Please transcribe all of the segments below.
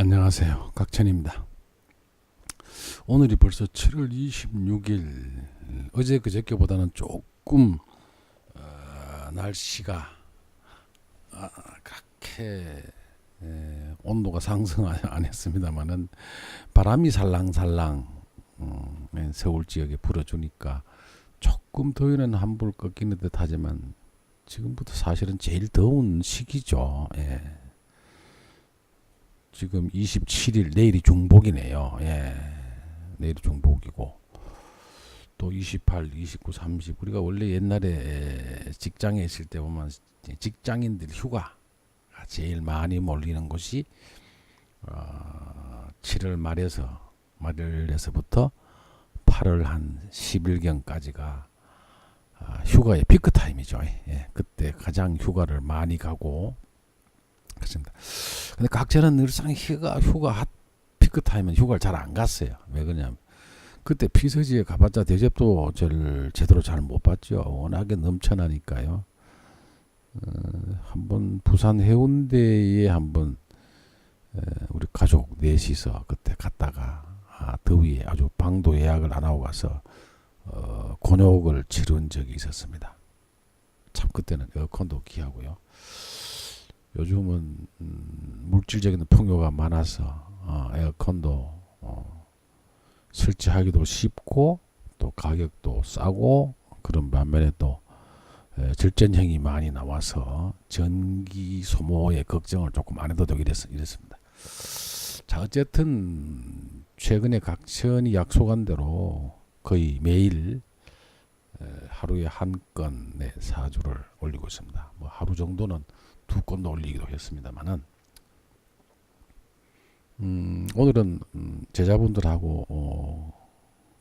안녕하세요. 각천입니다. 오늘이 벌써 7월 26일. 어제 그저께보다는 조금 날씨가 그렇게 온도가 상승 안 했습니다만은 바람이 살랑살랑 서울 지역에 불어주니까 조금 더위는 한불 꺾이는 듯 하지만 지금부터 사실은 제일 더운 시기죠. 지금 27일, 내일이 중복이네요. 내일이 중복이고, 또 28, 29, 30. 우리가 원래 옛날에 직장에 있을 때 보면 직장인들 휴가 제일 많이 몰리는 곳이 7월 말에서부터 8월 한 10일경까지가 휴가의 피크 타임이죠. 그때 가장 휴가를 많이 가고 그렇습니다. 근데 각자는 늘상 휴가 피크 타임은 휴가를 잘 안 갔어요. 왜 그러냐면 그때 피서지에 가봤자 대접도 제대로 잘 못 받죠. 워낙에 넘쳐나니까요. 한번 부산 해운대에 한번 우리 가족 넷이서 그때 갔다가 더위에 아주 방도 예약을 안 하고 가서 곤욕을 치른 적이 있었습니다. 참 그때는 에어컨도 귀하고요. 요즘은 물질적인 풍요가 많아서 에어컨도 설치하기도 쉽고 또 가격도 싸고 그런 반면에 또 절전형이 많이 나와서 전기 소모의 걱정을 조금 안 해도 되고 이랬습니다. 자, 어쨌든 최근에 각천이 약속한 대로 거의 매일 하루에 한 건의 사주를 올리고 있습니다. 뭐 하루 정도는 두 건도 올리기도 했습니다만은 오늘은 제자분들하고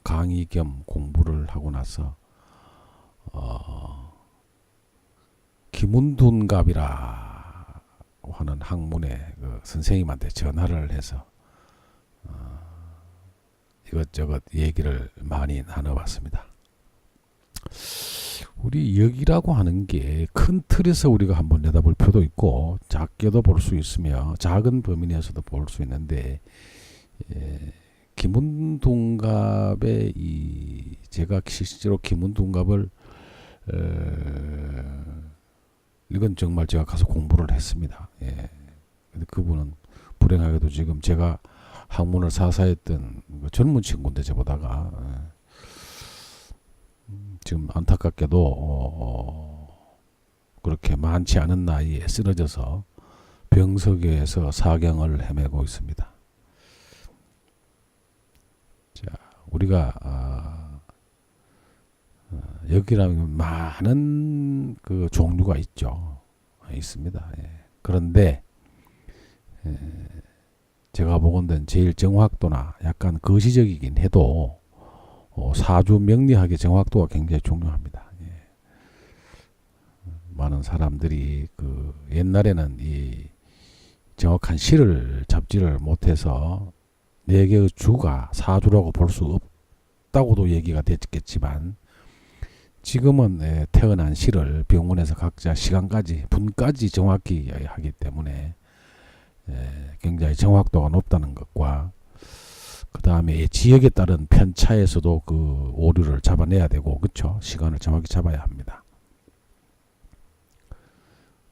강의 겸 공부를 하고 나서 김운둔갑이라 하는 학문의 그 선생님한테 전화를 해서 이것저것 얘기를 많이 나눠봤습니다. 우리 역이라고 하는 게 큰 틀에서 우리가 한번 내다볼 필요도 있고 작게도 볼 수 있으며 작은 범위 내에서도 볼 수 있는데 김운둔갑의 제가 실제로 김운둔갑을 이건 정말 제가 가서 공부를 했습니다. 근데 그분은 불행하게도 지금 제가 학문을 사사했던 젊은 친구인데 저보다가 지금 안타깝게도 그렇게 많지 않은 나이에 쓰러져서 병석에서 사경을 헤매고 있습니다. 자, 우리가 여기라면 많은 그 종류가 있습니다. 그런데 제가 보건대는 제일 정확도나 약간 거시적이긴 해도 사주 명리학의 정확도가 굉장히 중요합니다. 많은 사람들이 그 옛날에는 이 정확한 실을 잡지를 못해서 네 개의 주가 사주라고 볼 수 없다고도 얘기가 됐겠지만 지금은 태어난 실을 병원에서 각자 시간까지 분까지 정확히 하기 때문에 굉장히 정확도가 높다는 것과 그 다음에 지역에 따른 편차에서도 그 오류를 잡아내야 되고, 그렇죠? 시간을 정확히 잡아야 합니다.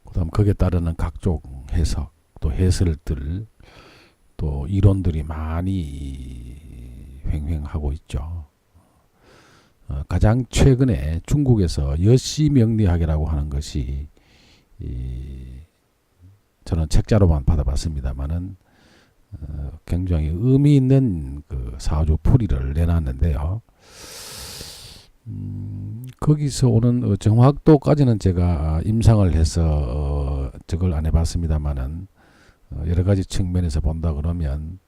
그 다음 거기에 따르는 각종 해석, 또 해설들, 또 이론들이 많이 횡행하고 있죠. 가장 최근에 중국에서 여시명리학이라고 하는 것이 저는 책자로만 받아봤습니다만은 굉장히 의미 있는 그 사주 풀이를 내놨는데요. 거기서 오는 정확도까지는 제가 임상을 해서 저걸 안 해봤습니다만은 여러 가지 측면에서 본다 그러면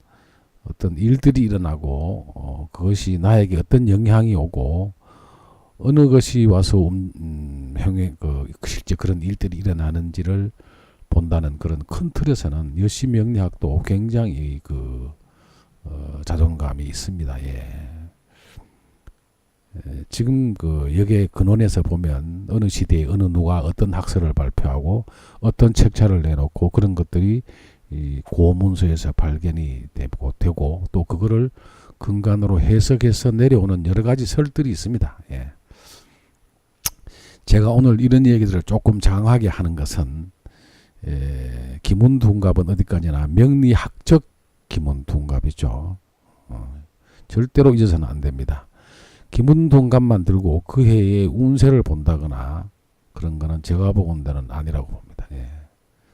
어떤 일들이 일어나고 그것이 나에게 어떤 영향이 오고 어느 것이 와서 실제 그런 일들이 일어나는지를 본다는 그런 큰 틀에서는 여시명리학도 굉장히 자존감이 있습니다. 지금 그 역의 근원에서 보면 어느 시대에 어느 누가 어떤 학설을 발표하고 어떤 책자를 내놓고 그런 것들이 이 고문서에서 발견이 되고 또 그거를 근간으로 해석해서 내려오는 여러 가지 설들이 있습니다. 예. 제가 오늘 이런 얘기들을 조금 장하게 하는 것은 기문둔갑은 어디까지나 명리학적 기문둔갑이죠. 절대로 잊어서는 안 됩니다. 기문둔갑만 들고 그 해의 운세를 본다거나 그런 거는 제가 보건대는 아니라고 봅니다. 예.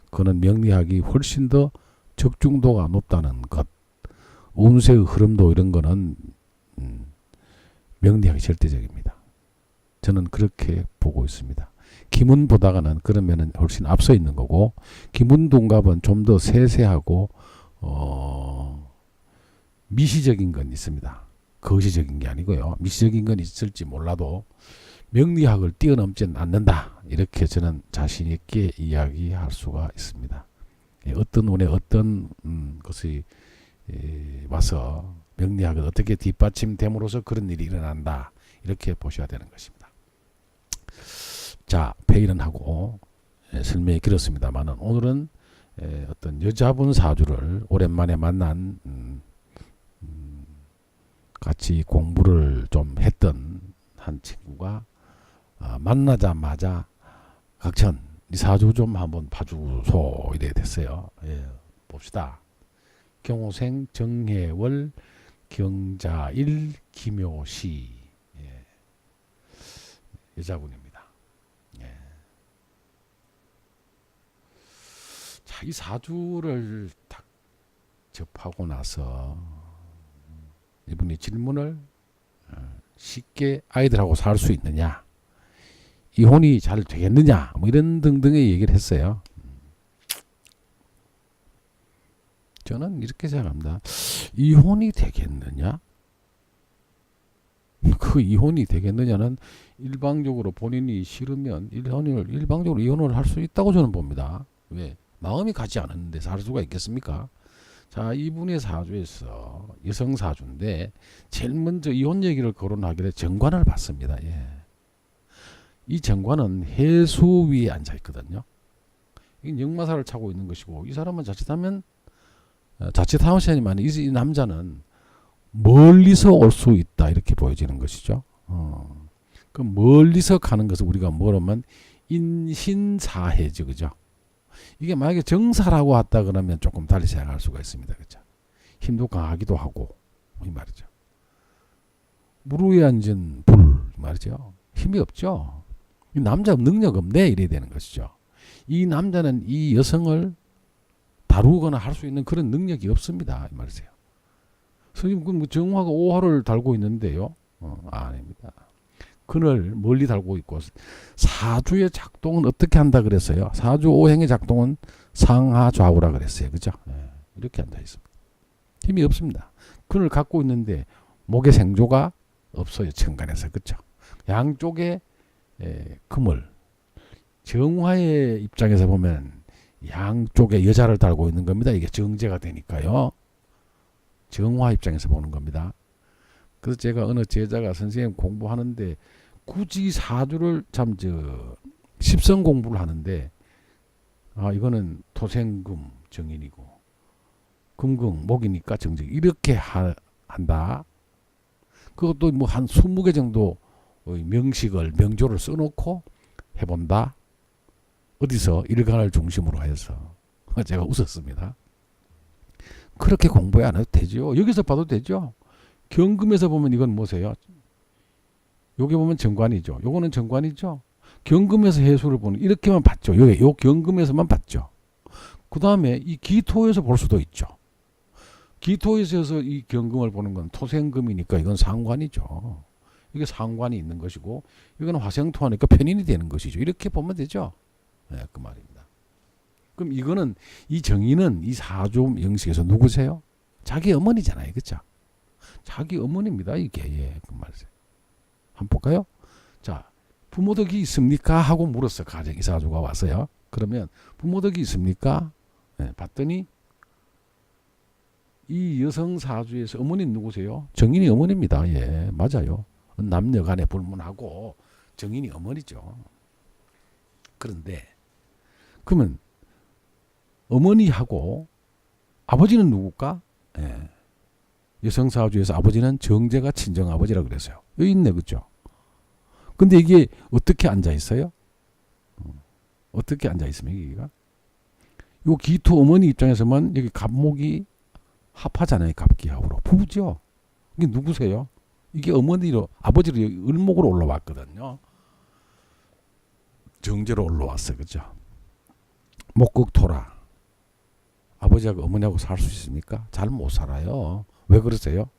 그거는 명리학이 훨씬 더 적중도가 높다는 것, 운세의 흐름도 이런 거는 명리학이 절대적입니다. 저는 그렇게 보고 있습니다. 기문 보다가는 그러면은 훨씬 앞서 있는 거고, 기문둔갑은 좀 더 세세하고 미시적인 건 있습니다. 거시적인 게 아니고요. 미시적인 건 있을지 몰라도 명리학을 뛰어넘지는 않는다. 이렇게 저는 자신 있게 이야기할 수가 있습니다. 어떤 운에 어떤 것이 와서 명리학을 어떻게 뒷받침됨으로써 그런 일이 일어난다. 이렇게 보셔야 되는 것입니다. 자, 페일은 하고 설명이 길었습니다만 오늘은 어떤 여자분 사주를 오랜만에 만난 같이 공부를 좀 했던 한 친구가 만나자마자 각천 이 사주 좀 한번 봐주소 이래 됐어요. 예, 봅시다. 경호생 정해월 경자일 기묘시 예, 여자분입니다. 예. 자, 이 사주를 딱 접하고 나서 이분이 질문을 쉽게 아이들하고 살 수 있느냐, 이혼이 잘 되겠느냐, 뭐 이런 등등의 얘기를 했어요. 저는 이렇게 생각합니다. 이혼이 되겠느냐? 그 이혼이 되겠느냐는 일방적으로 본인이 싫으면 일방적으로 이혼을 할 수 있다고 저는 봅니다. 왜? 마음이 가지 않았는데 살 수가 있겠습니까? 자, 이분의 사주에서 여성 사주인데 제일 먼저 이혼 얘기를 거론하길래 정관을 봤습니다. 예. 이 정관은 해수 위에 앉아 있거든요. 이 역마사를 차고 있는 것이고 이 사람은 자칫하면 자칫하시지만 이 남자는 멀리서 올 수 있다 이렇게 보여지는 것이죠. 그 멀리서 가는 것을 우리가 뭐라면 인신사해죠, 그죠? 이게 만약에 정사라고 왔다 그러면 조금 달리 생각할 수가 있습니다, 그죠? 힘도 강하기도 하고 이 말이죠. 무르에 앉은 불 말이죠. 힘이 없죠. 이 남자 능력 없네 이래야 되는 것이죠. 이 남자는 이 여성을 다루거나 할 수 있는 그런 능력이 없습니다, 이 말이세요. 선생님, 그 정화가 5화를 달고 있는데요. 아닙니다. 근을 멀리 달고 있고 사주의 작동은 어떻게 한다 그랬어요? 사주 오행의 작동은 상하 좌우라 그랬어요. 그죠? 네, 이렇게 앉아 있습니다. 힘이 없습니다. 근을 갖고 있는데 목의 생조가 없어요. 천간에서. 그죠? 양쪽에 금을 정화의 입장에서 보면 양쪽에 여자를 달고 있는 겁니다. 이게 정제가 되니까요. 정화 입장에서 보는 겁니다. 그래서 제가 어느 제자가 선생님 공부하는데 굳이 사주를 십성 공부를 하는데 이거는 토생금 정인이고 금금 목이니까 정직 이렇게 한다. 그것도 뭐 한 20개 정도 명조를 써놓고 해본다. 어디서 일간을 중심으로 해서 제가 웃었습니다. 그렇게 공부 안 해도 되죠. 여기서 봐도 되죠. 경금에서 보면 이건 뭐세요? 요게 보면 정관이죠. 요거는 정관이죠. 경금에서 해수를 보는 이렇게만 봤죠. 요 경금에서만 봤죠. 그 다음에 이 기토에서 볼 수도 있죠. 기토에서 이 경금을 보는 건 토생금이니까 이건 상관이죠. 이게 상관이 있는 것이고 이건 화생토하니까 편인이 되는 것이죠. 이렇게 보면 되죠. 네, 그 말입니다. 그럼 이거는 이 정의는 이 사주 영식에서 누구세요? 자기 어머니잖아요. 그렇죠? 자기 어머니입니다. 이게 예, 그 말이세요. 한번 볼까요? 자, 부모덕이 있습니까? 하고 물었어. 가정 이 사주가 왔어요. 그러면 부모덕이 있습니까? 네, 봤더니 이 여성 사주에서 어머니는 누구세요? 정인이 어머니입니다. 예, 맞아요. 남녀 간에 불문하고 정인이 어머니죠. 그런데 그러면 어머니하고 아버지는 누굴까? 예. 여성사주에서 아버지는 정제가 친정아버지라 그랬어요. 여기 있네, 그죠? 근데 이게 어떻게 앉아 있어요? 어떻게 앉아 있습니까, 여기가? 요 기토 어머니 입장에서만 여기 갑목이 합하잖아요, 갑기합으로. 부부죠? 이게 누구세요? 이게 어머니로, 아버지로 을목으로 올라왔거든요. 정제로 올라왔어, 그죠? 목극토라. 아버지하고 어머니하고 살 수 있습니까? 잘 못 살아요. 왜 그러세요?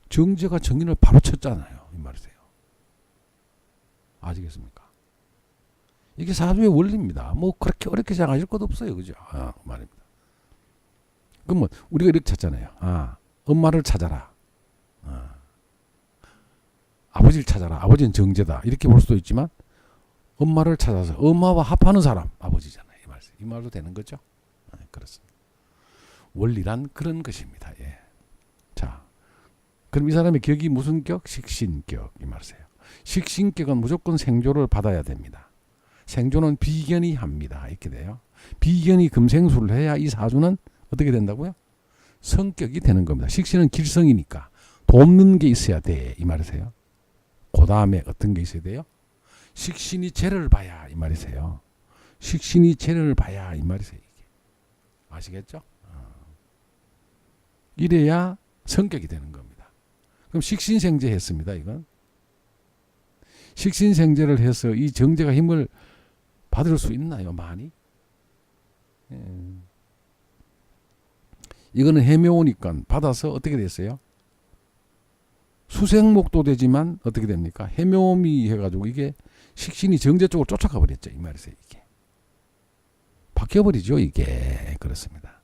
정제가 정인을 바로 쳤잖아요. 이 말이세요. 아시겠습니까? 이게 사주의 원리입니다. 뭐 그렇게 어렵게 생각하실 것도 없어요. 그죠? 말입니다. 그러면 우리가 이렇게 찾잖아요. 엄마를 찾아라. 아버지를 찾아라. 아버지는 정제다. 이렇게 볼 수도 있지만 엄마를 찾아서 엄마와 합하는 사람 아버지잖아요. 이 말도 되는 거죠? 그렇습니다. 원리란 그런 것입니다. 예. 자, 그럼 이 사람의 격이 무슨 격? 식신격. 이 말이세요. 식신격은 무조건 생조를 받아야 됩니다. 생조는 비견이 합니다. 이렇게 돼요. 비견이 금생수를 해야 이 사주는 어떻게 된다고요? 성격이 되는 겁니다. 식신은 길성이니까 돕는 게 있어야 돼. 이 말이세요. 그 다음에 어떤 게 있어야 돼요? 식신이 재를 봐야 이 말이세요. 식신이 재를 봐야 이 말이세요. 이게. 아시겠죠? 이래야 성격이 되는 겁니다. 그럼 식신생제 했습니다. 이건. 식신생제를 해서 이 정제가 힘을 받을 수 있나요? 많이? 이거는 해묘니까 받아서 어떻게 됐어요? 수생목도 되지만 어떻게 됩니까? 해묘미 해가지고 이게 식신이 정제 쪽으로 쫓아가 버렸죠. 이 말이세요. 이게. 바뀌어버리죠. 이게. 그렇습니다.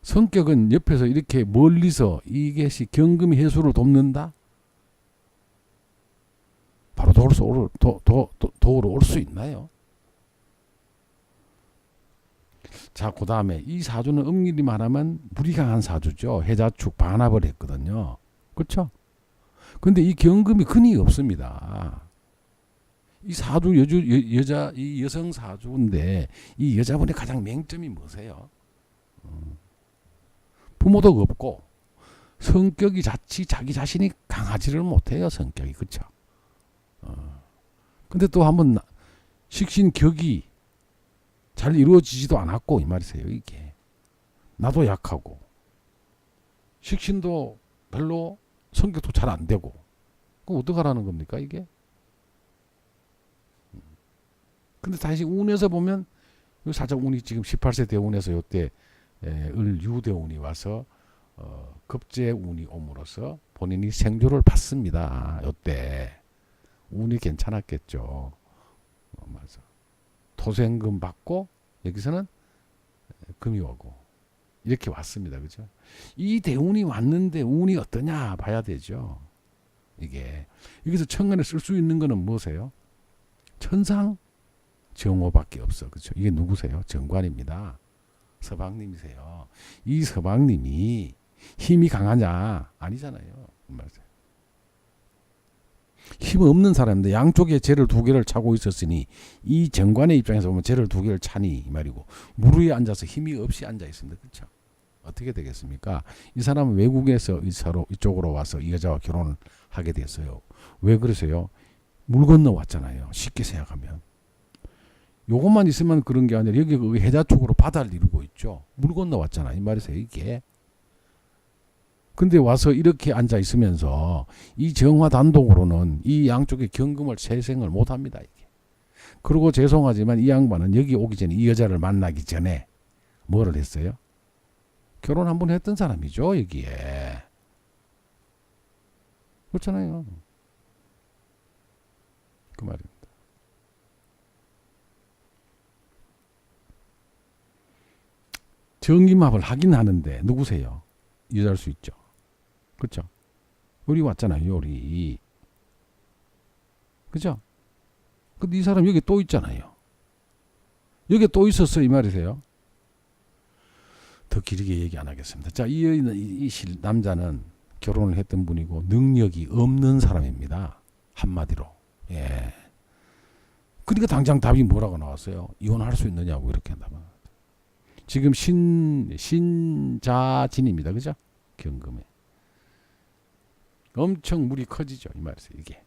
성격은 옆에서 이렇게 멀리서 이것이 경금이 해수를 돕는다? 바로 도우러 올 수 있나요? 자, 그 다음에 이 사주는 음일이 말하면 물이 강한 사주죠. 해자축 반합을 했거든요. 그렇죠? 근데 이 경금이 근이 없습니다. 이 사주 이 여성 사주인데 이 여자분의 가장 맹점이 뭐세요? 부모도 없고 성격이 자기 자신이 강하지를 못해요. 성격이. 그렇죠? 근데 또 한번 식신격이 잘 이루어지지도 않았고 이 말이세요. 이게 나도 약하고 식신도 별로 성격도 잘 안 되고 그럼 어떡하라는 겁니까 이게? 근데 다시 운에서 보면 살짝 운이 지금 18세 대운에서 요때 을유대운이 와서 급제운이 옴으로써 본인이 생조를 받습니다. 요때 운이 괜찮았겠죠. 맞아. 토생금 받고 여기서는 금이 오고 이렇게 왔습니다. 그죠? 이 대운이 왔는데 운이 어떠냐 봐야 되죠. 이게 여기서 천간에 쓸 수 있는 거는 무엇이에요? 천상 정호밖에 없어. 그렇죠? 이게 누구세요? 정관입니다. 서방님이세요. 이 서방님이 힘이 강하냐? 아니잖아요. 맞아요. 힘 없는 사람인데 양쪽에 재를 두 개를 차고 있었으니 이 정관의 입장에서 보면 재를 두 개를 차니 이 말이고 물 위에 앉아서 힘이 없이 앉아 있습니다. 그렇죠? 어떻게 되겠습니까? 이 사람은 외국에서 이쪽으로 와서 이 여자와 결혼을 하게 됐어요. 왜 그러세요? 물 건너 왔잖아요. 쉽게 생각하면. 요것만 있으면 그런 게 아니라 여기 그 해자 쪽으로 바다를 이루고 있죠. 물 건너 왔잖아. 이 말이세요. 이게. 근데 와서 이렇게 앉아 있으면서 이 정화 단독으로는 이 양쪽에 경금을 재생을 못 합니다. 이게. 그리고 죄송하지만 이 양반은 여기 오기 전에 이 여자를 만나기 전에 뭐를 했어요? 결혼 한번 했던 사람이죠. 여기에. 그렇잖아요. 그 말입니다. 정임합을 하긴 하는데 누구세요? 여자일 수 있죠. 그렇죠? 요리 왔잖아요. 요리. 그죠? 근데 이 사람 여기 또 있잖아요. 여기 또 있었어 이 말이세요. 더 길게 얘기 안 하겠습니다. 자, 이 남자는 결혼을 했던 분이고 능력이 없는 사람입니다. 한마디로. 예. 그러니까 당장 답이 뭐라고 나왔어요? 이혼할 수 있느냐고 이렇게 한다면. 지금 신자진입니다. 그죠? 경금에. 엄청 물이 커지죠. 이 말이세요. 이게.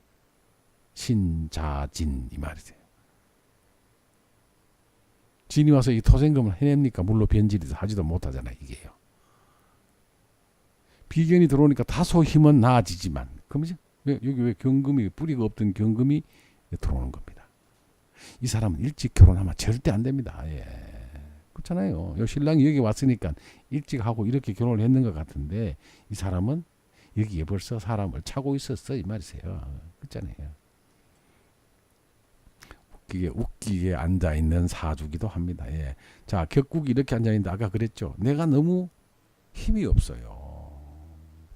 신자진 이 말이세요. 진이 와서 이 토생금을 해냅니까? 물로 변질해서 하지도 못하잖아요. 이게요. 비견이 들어오니까 다소 힘은 나아지지만, 그러죠? 여기 왜 경금이, 뿌리가 없던 경금이 들어오는 겁니다. 이 사람은 일찍 결혼하면 절대 안 됩니다. 예. 그렇잖아요. 요 신랑이 여기 왔으니까 일찍 하고 이렇게 결혼을 했는 것 같은데, 이 사람은 여기에 벌써 사람을 차고 있었어. 이 말이세요. 그렇잖아요. 웃기게 앉아있는 사주기도 합니다. 예. 자, 격국이 이렇게 앉아있는데 아까 그랬죠. 내가 너무 힘이 없어요.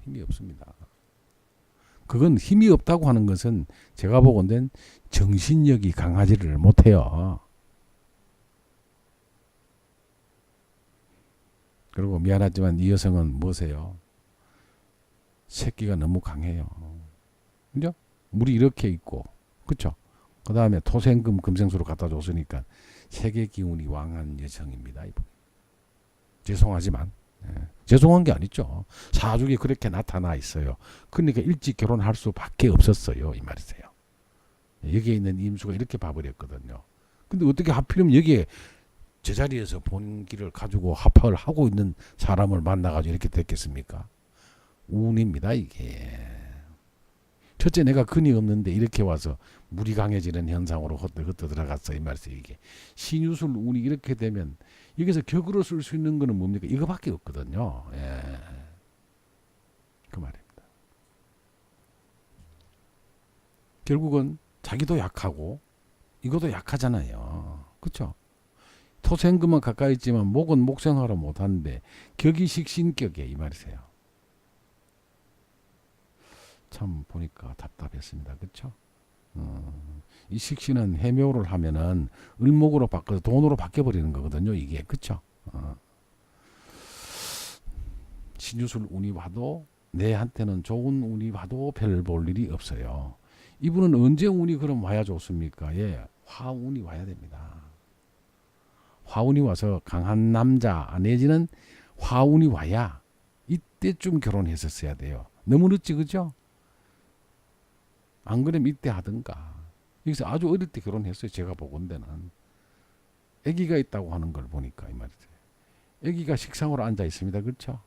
힘이 없습니다. 그건 힘이 없다고 하는 것은 제가 보건대는 정신력이 강하지를 못해요. 그리고 미안하지만 이 여성은 뭐세요? 새끼가 너무 강해요. 그죠? 물이 이렇게 있고, 그쵸? 그 다음에 토생금 금생수로 갖다 줬으니까 세계 기운이 왕한 여성입니다. 이분. 죄송하지만. 예. 죄송한 게 아니죠. 사주에 그렇게 나타나 있어요. 그러니까 일찍 결혼할 수밖에 없었어요. 이 말이세요. 여기에 있는 임수가 이렇게 봐버렸거든요. 근데 어떻게 하필이면 여기에 제자리에서 본기를 가지고 합학을 하고 있는 사람을 만나가지고 이렇게 됐겠습니까? 운입니다. 이게. 첫째 내가 근이 없는데 이렇게 와서 물이 강해지는 현상으로 헛되헛되 들어갔어. 이 말이세요. 이게. 신유술 운이 이렇게 되면 여기서 격으로 쓸 수 있는 거는 뭡니까? 이거밖에 없거든요. 예. 그 말입니다. 결국은 자기도 약하고 이것도 약하잖아요. 그렇죠? 토생금은 가까이 있지만 목은 목생활을 못하는데 격이 식신격이에요. 이 말이세요. 참 보니까 답답했습니다. 그렇죠? 이 식신은 해묘를 하면은 을목으로 바꿔서 돈으로 바뀌어버리는 거거든요. 이게. 그쵸? 신유술 운이 와도 내한테는 좋은 운이 와도 별 볼 일이 없어요. 이분은 언제 운이 그럼 와야 좋습니까? 예, 화운이 와야 됩니다. 화운이 와서 강한 남자 내지는 화운이 와야 이때쯤 결혼했었어야 돼요. 너무 늦지 그죠? 안 그러면 이때 하든가. 여기서 아주 어릴 때 결혼했어요. 제가 보건대는. 아기가 있다고 하는 걸 보니까 이 말이죠. 아기가 식상으로 앉아 있습니다. 그렇죠?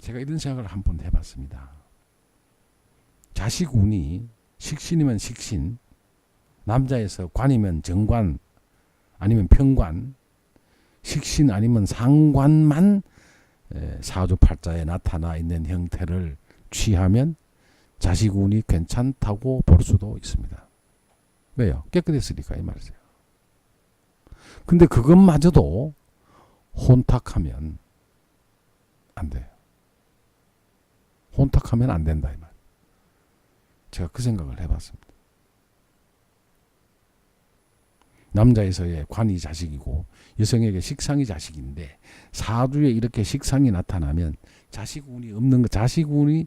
제가 이런 생각을 한번 해봤습니다. 자식 운이 식신이면 식신, 남자에서 관이면 정관, 아니면 편관, 식신 아니면 상관만 사주팔자에 나타나 있는 형태를 취하면 자식 운이 괜찮다고 볼 수도 있습니다. 왜요? 깨끗했으니까 이 말이죠. 근데 그것마저도 혼탁하면 안 돼요. 혼탁하면 안 된다 이 말. 제가 그 생각을 해봤습니다. 남자에서의 관이 자식이고 여성에게 식상이 자식인데 사주에 이렇게 식상이 나타나면 자식 운이 없는 거, 자식 운이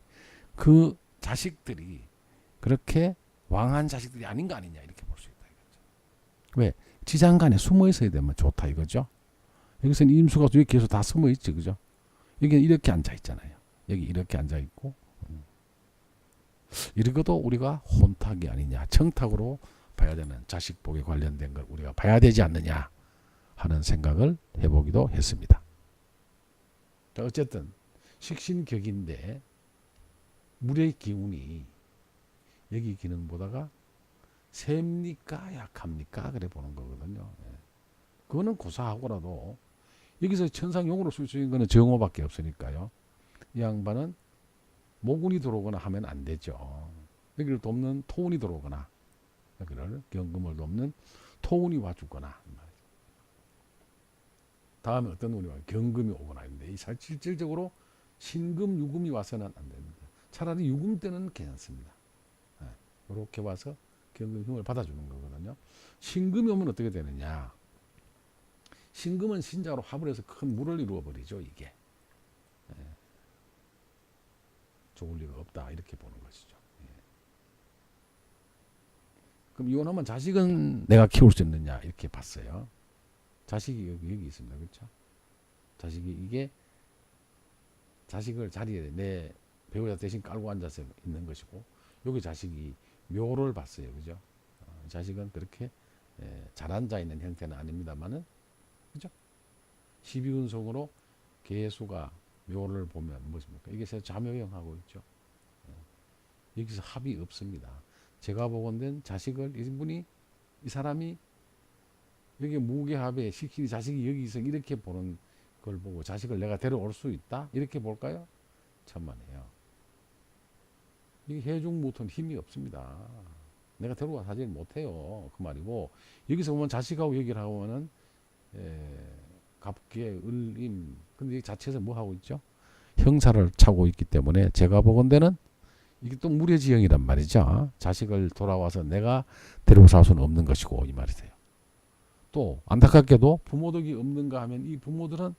그 자식들이 그렇게 왕한 자식들이 아닌 거 아니냐 이렇게 볼 수 있다 이거죠. 왜? 지장간에 숨어 있어야 되면 좋다 이거죠. 여기서는 임수가 여기 계속 다 숨어 있지 그죠? 여기 이렇게 앉아 있잖아요. 여기 이렇게 앉아 있고 이러고도 우리가 혼탁이 아니냐 청탁으로 봐야 되는 자식복에 관련된 걸 우리가 봐야 되지 않느냐 하는 생각을 해보기도 했습니다. 자, 어쨌든 식신격인데 물의 기운이 여기 기능보다가 셉니까 약합니까 그래 보는 거거든요. 그거는 고사하고라도 여기서 천상용으로 쓸 수 있는 거는 정오밖에 없으니까요. 이 양반은 모군이 들어오거나 하면 안 되죠. 여기를 돕는 토운이 들어오거나 여기를 경금을 돕는 토운이 와주거나 다음에 어떤 운이 와요? 경금이 오거나 했는데 이 실질적으로 신금, 유금이 와서는 안 됩니다. 차라리 유금 때는 괜찮습니다. 이렇게 와서 경금 힘을 받아주는 거거든요. 신금이 오면 어떻게 되느냐? 신금은 신자로 합을 해서 큰 물을 이루어버리죠. 이게. 좋을 리가 없다 이렇게 보는 것이죠. 그럼 이혼하면 자식은 내가 키울 수 있느냐 이렇게 봤어요. 자식이 여기 있습니다. 그렇죠? 자식이 이게 자식을 자리에 내 배우자 대신 깔고 앉아서 있는 것이고 여기 자식이 묘를 봤어요. 그죠? 자식은 그렇게 잘 앉아 있는 형태는 아닙니다만은 그죠? 12운성으로 개수가 묘를 보면 무엇입니까? 이게 자묘형하고 있죠. 여기서 합이 없습니다. 제가 보건된 자식을 이 사람이 여기 무게합에 시키 자식이 여기서 이렇게 보는 걸 보고 자식을 내가 데려올 수 있다? 이렇게 볼까요? 천만에요. 이게 해중무토는 힘이 없습니다. 내가 데려와 사질 못해요. 그 말이고 여기서 보면 자식하고 얘기를 하고는 갑계, 을임 근데 이 자체에서 뭐 하고 있죠? 형사를 차고 있기 때문에 제가 보건대는 이게 또 무례지형이란 말이죠. 자식을 돌아와서 내가 데리고 살 수는 없는 것이고 이 말이세요. 또 안타깝게도 부모덕이 없는가 하면 이 부모들은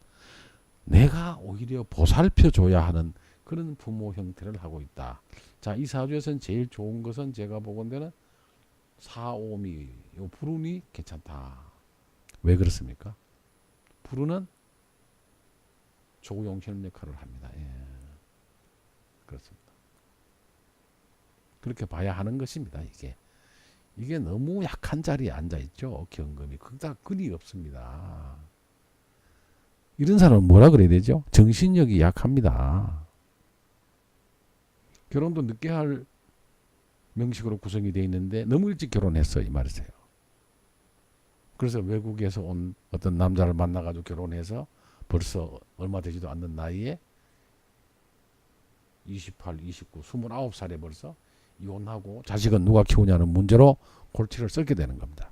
내가 오히려 보살펴줘야 하는 그런 부모 형태를 하고 있다. 자, 이 사주에서는 제일 좋은 것은 제가 보건대는 사오미, 요 불운이 괜찮다. 왜 그렇습니까? 불운은 조용현 역할을 합니다. 예. 그렇습니다. 그렇게 봐야 하는 것입니다. 이게 너무 약한 자리에 앉아 있죠. 경금이 그닥 근이 없습니다. 이런 사람은 뭐라 그래야 되죠? 정신력이 약합니다. 결혼도 늦게 할 명식으로 구성이 되어 있는데 너무 일찍 결혼했어 이 말이세요. 그래서 외국에서 온 어떤 남자를 만나가지고 결혼해서 벌써 얼마 되지도 않는 나이에 28, 29, 29살에 벌써 이혼하고 자식은 누가 키우냐는 문제로 골치를 썩게 되는 겁니다.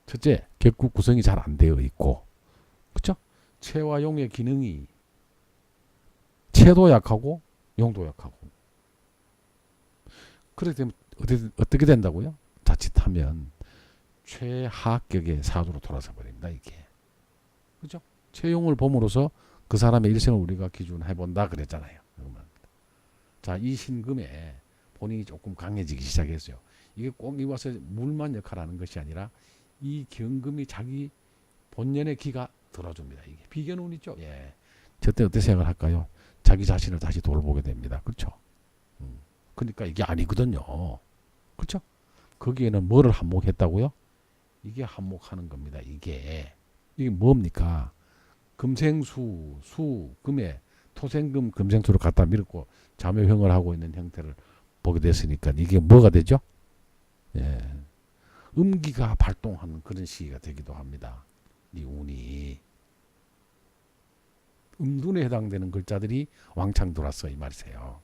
첫째, 격국 구성이 잘 안 되어 있고, 그렇죠? 체와 용의 기능이 체도 약하고 용도 약하고. 그렇게 되면 어떻게 된다고요? 자칫하면 최하격의 사주로 돌아서 버립니다. 이게. 그죠? 체용을 봄으로써 그 사람의 일생을 우리가 기준해 본다 그랬잖아요. 자, 이 신금에 본인이 조금 강해지기 시작했어요. 이게 꼭 이와서 물만 역할하는 것이 아니라 이 경금이 자기 본연의 기가 들어줍니다. 이게 비견운 있죠. 예. 저때 어떻게 생각을 할까요? 자기 자신을 다시 돌보게 됩니다. 그렇죠? 그러니까 이게 아니거든요. 그렇죠? 거기에는 뭐를 한몫했다고요? 이게 한몫하는 겁니다. 이게 뭡니까? 금생수, 수, 금에 토생금, 금생수를 갖다 밀고 자묘형을 하고 있는 형태를 보게 됐으니까 이게 뭐가 되죠? 예. 음기가 발동하는 그런 시기가 되기도 합니다. 이 운이 음둔에 해당되는 글자들이 왕창 들어왔어 이 말이세요.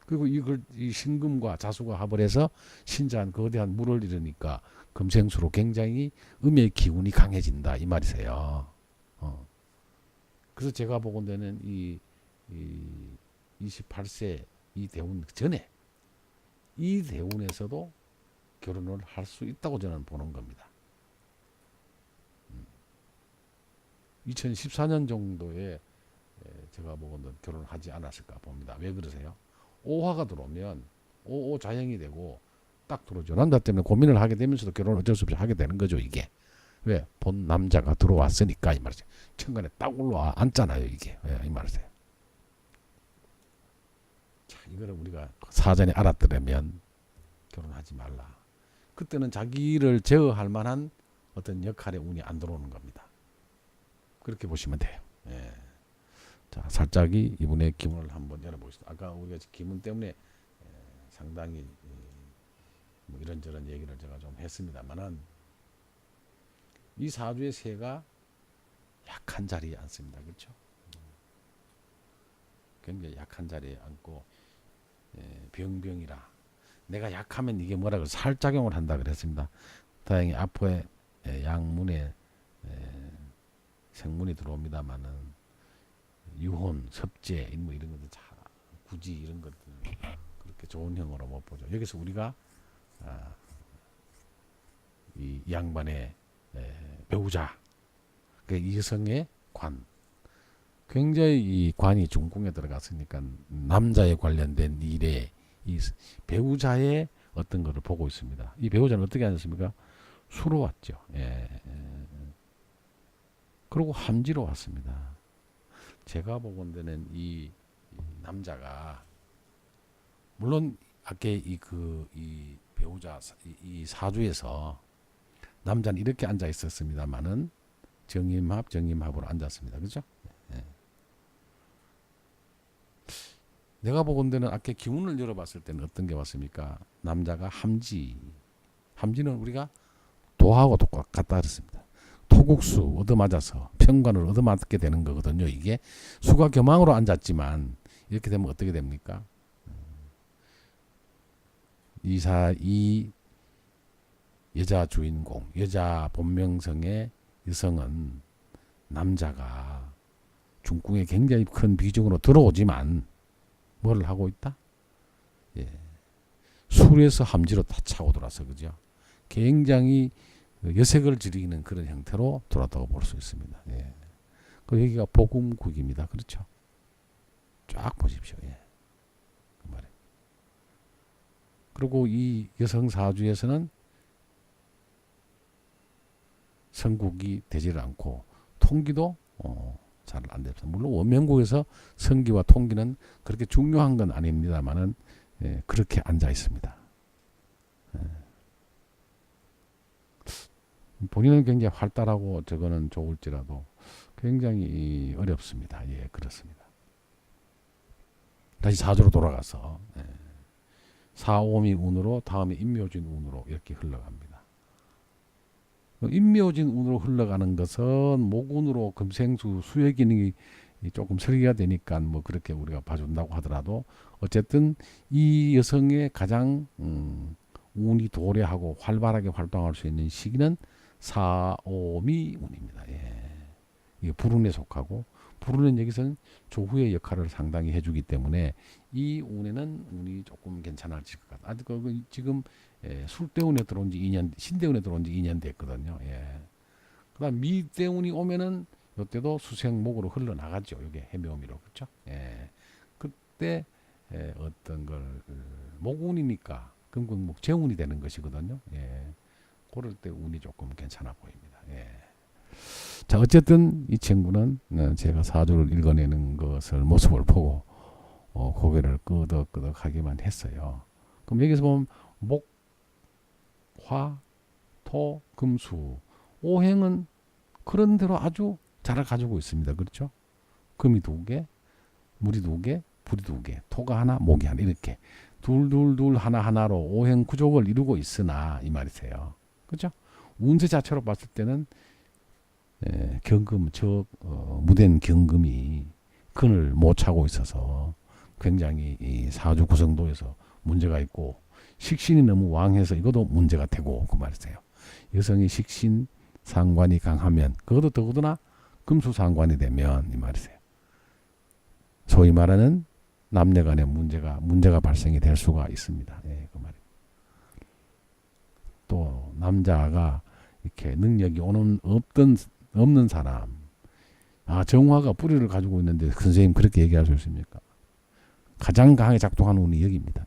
그리고 이 신금과 자수가 합을 해서 신자한 거대한 물을 이루니까 금생수로 굉장히 음의 기운이 강해진다 이 말이세요. 그래서 제가 보건대는 이 28세 이 대운 전에 이 대운에서도 결혼을 할 수 있다고 저는 보는 겁니다. 2014년 정도에 제가 보건대 결혼을 하지 않았을까 봅니다. 왜 그러세요? 오화가 들어오면 오오 자형이 되고 딱 들어오죠. 남자 때문에 고민을 하게 되면서도 결혼을 어쩔 수 없이 하게 되는 거죠. 이게 왜? 본 남자가 들어왔으니까 이 말이죠. 천간에 딱 올라와 앉잖아요. 이게 이 말이세요. 자, 이거를 우리가 사전에 알았더라면 결혼하지 말라. 그때는 자기를 제어할 만한 어떤 역할의 운이 안 들어오는 겁니다. 그렇게 보시면 돼요. 예. 자, 살짝이 이분의 기운을 한번 열어보겠습니다. 아까 우리가 기운 때문에 상당히 뭐 이런저런 얘기를 제가 좀 했습니다만은 이 사주의 새가 약한 자리에 앉습니다. 그렇죠? 굉장히 약한 자리에 앉고 병병이라 내가 약하면 이게 뭐라 그래 살작용을 한다 그랬습니다. 다행히 앞에 양문에 생문이 들어옵니다만은 유혼, 섭제 뭐 이런 것들 다 굳이 이런 것들 그렇게 좋은 형으로 못 보죠. 여기서 우리가 이 양반의 배우자, 그 이성의 관, 굉장히 이 관이 중궁에 들어갔으니까 남자에 관련된 일에 이 배우자의 어떤 거를 보고 있습니다. 이 배우자는 어떻게 앉았습니까? 수로 왔죠. 예. 그리고 함지로 왔습니다. 제가 보건대는 이 남자가 물론 아까 이 배우자 이 사주에서 남자는 이렇게 앉아 있었습니다만은 정임합으로 앉았습니다. 그렇죠? 예. 내가 보건대는 아까 기운을 열어봤을 때는 어떤 게 왔습니까? 남자가 함지는 우리가 도하고 똑같다 그랬습니다. 토국수 얻어맞아서 편관을 얻어맞게 되는 거거든요. 이게 수가 겸황으로 앉았지만 이렇게 되면 어떻게 됩니까? 이 여자 주인공, 여자 본명성의 여성은 남자가 중궁에 굉장히 큰 비중으로 들어오지만 뭘 하고 있다? 예. 술에서 함지로 다 차고 돌아서 그죠? 굉장히 여색을 지르는 그런 형태로 돌아다고 볼 수 있습니다. 예. 그 여기가 복음국입니다. 그렇죠? 쫙 보십시오. 예. 그 말에. 그리고 이 여성 사주에서는 성국이 되지를 않고 통기도 잘 안 됩니다. 물론 원명국에서 성기와 통기는 그렇게 중요한 건 아닙니다만은 예, 그렇게 앉아 있습니다. 예. 본인은 굉장히 활달하고 저거는 좋을지라도 굉장히 어렵습니다. 예, 그렇습니다. 다시 사주로 돌아가서 예. 사오미 운으로 다음에 인묘진 운으로 이렇게 흘러갑니다. 인묘진 운으로 흘러가는 것은 목운으로 금생수 수의 기능이 조금 설계가 되니까 뭐 그렇게 우리가 봐준다고 하더라도 어쨌든 이 여성의 가장 운이 도래하고 활발하게 활동할 수 있는 시기는 사오미 운입니다. 예. 이게 불운에 속하고 불운은 여기서는 조후의 역할을 상당히 해주기 때문에 이 운에는 운이 조금 괜찮아질 것 같아요. 아직 지금 술대운에 들어온 지 2년, 신대운에 들어온 지 2년 됐거든요. 예. 그다음 미대운이 오면은 이때도 수생목으로 흘러나가죠. 이게 해묘미로 그렇죠. 예. 그때 어떤 걸 목운이니까 금극목 재운이 되는 것이거든요. 예. 그럴 때 운이 조금 괜찮아 보입니다. 예. 자, 어쨌든 이 친구는 제가 사주를 읽어내는 것을 모습을 보고 고개를 끄덕끄덕하기만 했어요. 그럼 여기서 보면 목, 화, 토, 금수, 오행은 그런 대로 아주 잘 가지고 있습니다. 그렇죠? 금이 2개, 물이 2개, 불이 2개, 토가 하나, 목이 하나 이렇게 둘 하나하나로 오행 구족을 이루고 있으나 이 말이세요. 그렇죠? 운세 자체로 봤을 때는 경금, 무된 경금이 근을 못 차고 있어서 굉장히 이 사주 구성도에서 문제가 있고 식신이 너무 왕해서 이것도 문제가 되고 그 말이세요. 여성이 식신 상관이 강하면 그것도 더구나 금수 상관이 되면 이 말이세요. 소위 말하는 남녀간의 문제가 발생이 될 수가 있습니다. 예, 그 말이에요. 또 남자가 이렇게 능력이 없는 사람, 정화가 뿌리를 가지고 있는데 선생님 그렇게 얘기할 수 있습니까? 가장 강하게 작동하는 운이 여기입니다.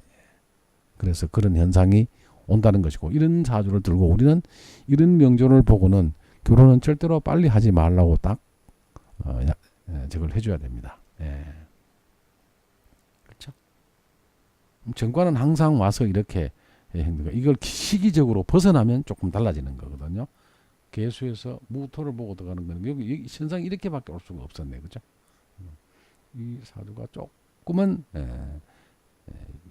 그래서 그런 현상이 온다는 것이고 이런 사주를 들고 우리는 이런 명조를 보고는 결혼은 절대로 빨리 하지 말라고 딱 저걸 해줘야 됩니다. 예. 그렇죠? 정과는 항상 와서 이렇게 이걸 시기적으로 벗어나면 조금 달라지는 거거든요. 개수에서 무토를 보고 들어가는 거는 여기 현상이 이렇게밖에 올 수가 없었네, 그죠? 이 사주가 조금은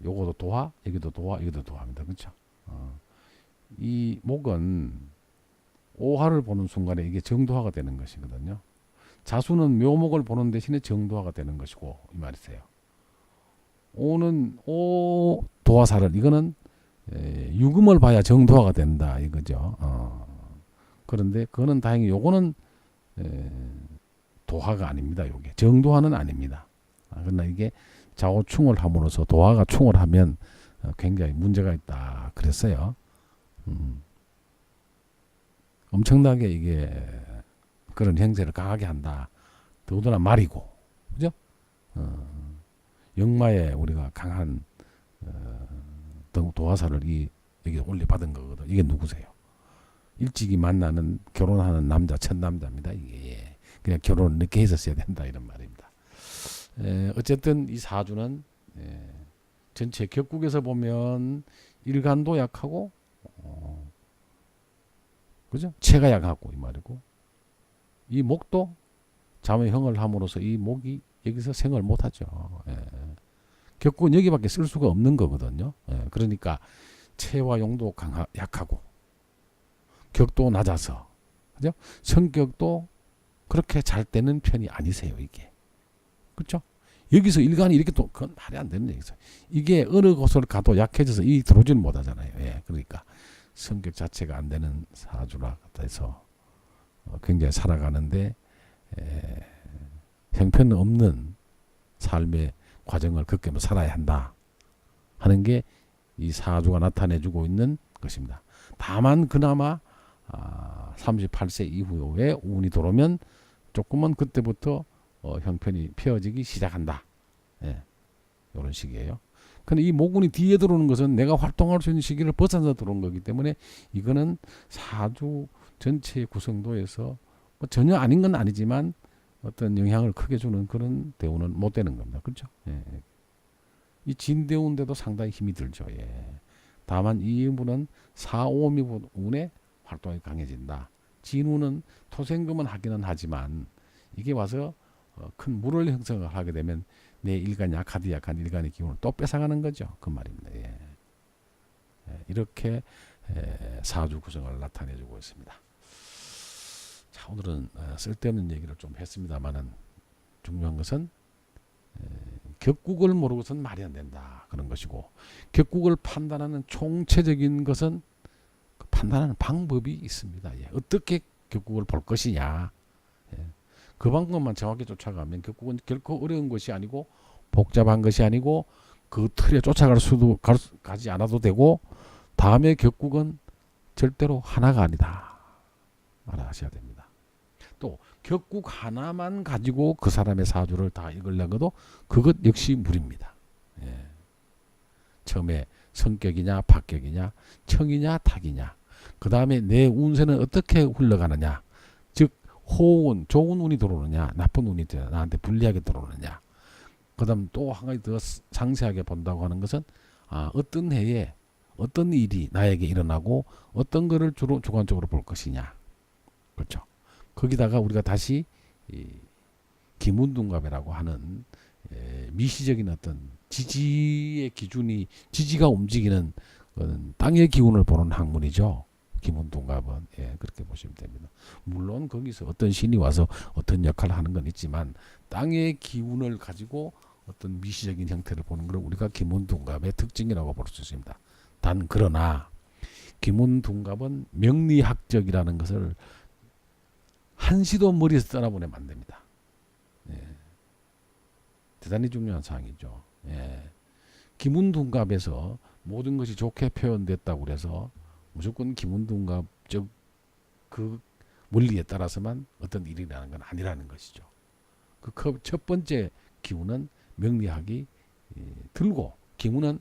요거도 도화, 여기도 도화, 여기도 도화입니다, 그렇죠? 이 목은 오화를 보는 순간에 이게 정도화가 되는 것이거든요. 자수는 묘목을 보는 대신에 정도화가 되는 것이고 이 말이세요. 오는 오 도화살을 이거는 유금을 봐야 정도화가 된다 이거죠. 그런데 그거는 다행히 요거는 도화가 아닙니다. 요게 정도화는 아닙니다. 그러나 이게 좌우충을 함으로써 도화가 충을 하면 굉장히 문제가 있다 그랬어요. 엄청나게 이게 그런 행세를 강하게 한다. 더구나 말이고, 그죠? 역마에 우리가 강한 도화살을 여기 올려받은 거거든. 이게 누구세요? 일찍이 만나는 결혼하는 남자, 첫 남자입니다. 이게 그냥 결혼을 늦게 했었어야 된다 이런 말입니다. 어쨌든 이 사주는 전체 격국에서 보면 일간도 약하고 그죠? 체가 약하고 이 말이고 이 목도 자묘형을 함으로써 이 목이 여기서 생을 못하죠. 격국은 여기밖에 쓸 수가 없는 거거든요. 그러니까 체와 용도 약하고 격도 낮아서 그죠? 성격도 그렇게 잘 되는 편이 아니세요. 이게 그렇죠? 여기서 일간이 이렇게 또 그건 말이 안 되는 얘기죠. 이게 어느 곳을 가도 약해져서 이 들어오지는 못하잖아요. 그러니까 성격 자체가 안 되는 사주라 해서 굉장히 살아가는데 형편 없는 삶의 과정을 겪으며 살아야 한다 하는 게 이 사주가 나타내주고 있는 것입니다. 다만 그나마 38세 이후에 운이 들어오면 조금은 그때부터 형편이 펴지기 시작한다. 이런 식이에요. 근데 이 모군이 뒤에 들어오는 것은 내가 활동할 수 있는 시기를 벗어나서 들어온 거기 때문에 이거는 사주 전체의 구성도에서 뭐 전혀 아닌 건 아니지만 어떤 영향을 크게 주는 그런 대우는 못 되는 겁니다. 그렇죠? 이 진대운데도 상당히 힘이 들죠. 다만 이 분은 사오미 운의 활동이 강해진다. 진운은 토생금은 하기는 하지만 이게 와서 큰 물을 형성을 하게 되면 내 일간 약한 일간의 기운을 또 뺏어가는 거죠. 그 말입니다. 이렇게 사주 구성을 나타내주고 있습니다. 자, 오늘은 쓸데없는 얘기를 좀 했습니다만은 중요한 것은 격국을 모르고선 말이 안 된다 그런 것이고 격국을 판단하는 총체적인 것은 판단하는 방법이 있습니다. 어떻게 격국을 볼 것이냐 그 방법만 정확히 쫓아가면 격국은 결코 어려운 것이 아니고 복잡한 것이 아니고 그 틀에 쫓아갈 수도 가지 않아도 되고 다음에 격국은 절대로 하나가 아니다 알아하셔야 됩니다. 또 격국 하나만 가지고 그 사람의 사주를 다 읽으려고도 그것 역시 무리입니다. 처음에 성격이냐 박격이냐 청이냐 탁이냐 그 다음에 내 운세는 어떻게 흘러가느냐 즉 호운 좋은 운이 들어오느냐 나쁜 운이 나한테 불리하게 들어오느냐 그 다음 또 한 가지 더 상세하게 본다고 하는 것은 어떤 해에 어떤 일이 나에게 일어나고 어떤 것을 주로 주관적으로 볼 것이냐 그렇죠. 거기다가 우리가 다시 기문둔갑이라고 하는 미시적인 어떤 지지의 기준이 지지가 움직이는 땅의 기운을 보는 학문이죠. 기문둔갑은 그렇게 보시면 됩니다. 물론 거기서 어떤 신이 와서 어떤 역할을 하는 건 있지만 땅의 기운을 가지고 어떤 미시적인 형태를 보는 걸 우리가 기문둔갑의 특징이라고 볼 수 있습니다. 단 그러나 기문둔갑은 명리학적이라는 것을 한시도 머리에서 떠나보내면 안 됩니다. 대단히 중요한 사항이죠. 기문둔갑에서 모든 것이 좋게 표현됐다고 그래서 무조건 기문둔갑적 그 원리에 따라서만 어떤 일이 일어나는 건 아니라는 것이죠. 그 첫 번째 기운은 명리학이 들고 기문은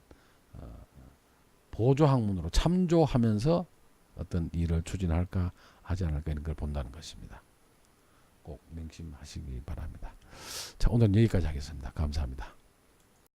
보조학문으로 참조하면서 어떤 일을 추진할까 하지 않을까 이런 걸 본다는 것입니다. 꼭 명심하시기 바랍니다. 자, 오늘은 여기까지 하겠습니다. 감사합니다.